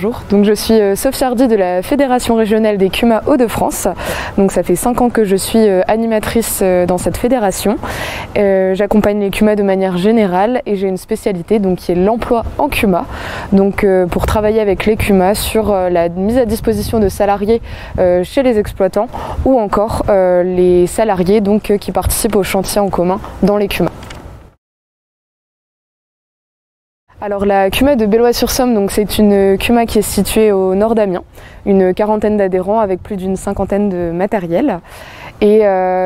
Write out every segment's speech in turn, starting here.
bonjour. Donc, je suis Sophie Hardy de la Fédération régionale des CUMA Hauts-de-France. Donc ça fait 5 ans que je suis animatrice dans cette fédération. J'accompagne les CUMA de manière générale et j'ai une spécialité donc, qui est l'emploi en CUMA. Donc pour travailler avec les CUMA sur la mise à disposition de salariés chez les exploitants ou encore les salariés donc, qui participent aux chantiers en commun dans les CUMA. Alors la CUMA de Bellois-sur-Somme, donc c'est une CUMA qui est située au nord d'Amiens, une quarantaine d'adhérents avec plus d'une cinquantaine de matériels. Et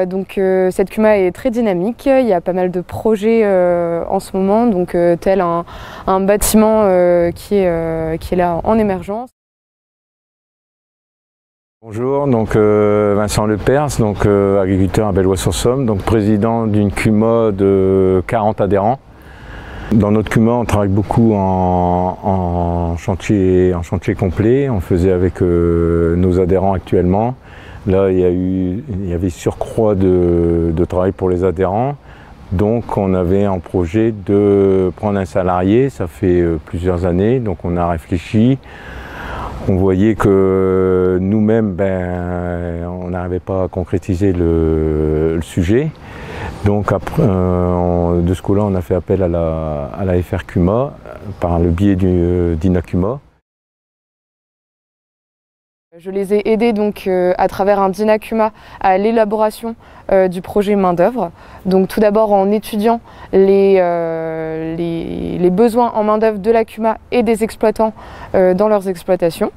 donc cette CUMA est très dynamique, il y a pas mal de projets en ce moment, donc tel un bâtiment qui est là en émergence. Bonjour, donc Vincent Lepers, donc agriculteur à Bellois-sur-Somme, donc président d'une CUMA de 40 adhérents. Dans notre CUMA, on travaille beaucoup en chantier complet. On faisait avec nos adhérents actuellement. Là, il y avait surcroît de travail pour les adhérents. Donc, on avait en projet de prendre un salarié. Ça fait plusieurs années. Donc, on a réfléchi. On voyait que nous-mêmes, on n'arrivait pas à concrétiser le sujet. Donc de ce coup-là, on a fait appel à la FR CUMA par le biais d'INA-CUMA. Je les ai aidés donc, à travers un DINA-CUMA à l'élaboration du projet main-d'œuvre. Donc tout d'abord en étudiant les besoins en main-d'œuvre de la CUMA et des exploitants dans leurs exploitations.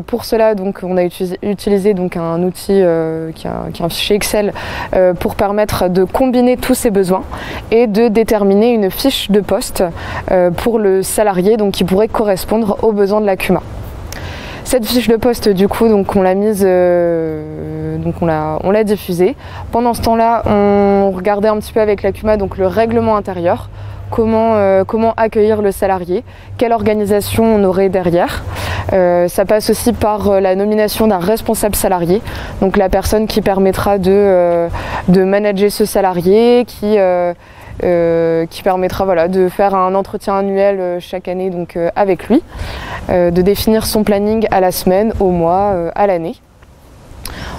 Pour cela, donc, on a utilisé donc, un outil qui est un fichier Excel pour permettre de combiner tous ces besoins et de déterminer une fiche de poste pour le salarié donc, qui pourrait correspondre aux besoins de la CUMA. Cette fiche de poste, du coup, donc, on l'a mise, on l'a diffusée. Pendant ce temps-là, on regardait un petit peu avec la CUMA donc, le règlement intérieur. Comment accueillir le salarié, quelle organisation on aurait derrière. Ça passe aussi par la nomination d'un responsable salarié, donc la personne qui permettra de manager ce salarié, qui permettra voilà, de faire un entretien annuel chaque année donc, avec lui, de définir son planning à la semaine, au mois, à l'année.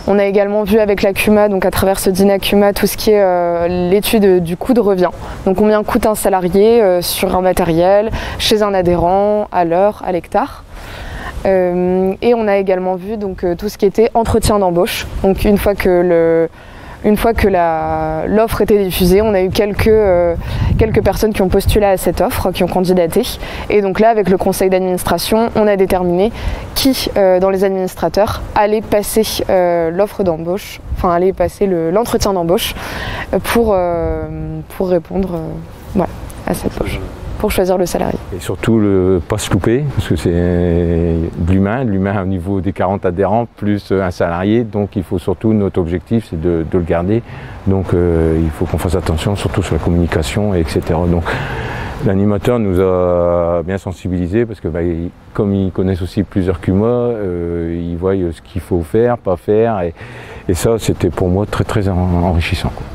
On a également vu avec la CUMA, donc à travers ce DINA-CUMA, tout ce qui est l'étude du coût de revient. Donc combien coûte un salarié sur un matériel, chez un adhérent, à l'heure, à l'hectare. Et on a également vu donc, tout ce qui était entretien d'embauche. Donc une fois que l'offre était diffusée, on a eu quelques personnes qui ont postulé à cette offre, qui ont candidaté. Et donc là, avec le conseil d'administration, on a déterminé qui, dans les administrateurs, allait passer l'offre d'embauche, enfin allait passer l'entretien d'embauche pour répondre voilà, à cette offre, pour choisir le salarié. Et surtout, pas se louper, parce que c'est de l'humain au niveau des 40 adhérents, plus un salarié, donc il faut surtout, notre objectif, c'est de le garder. Donc il faut qu'on fasse attention, surtout sur la communication, etc. Donc l'animateur nous a bien sensibilisés, parce que comme ils connaissent aussi plusieurs CUMA, ils voient ce qu'il faut faire, pas faire, et ça, c'était pour moi très très enrichissant, quoi.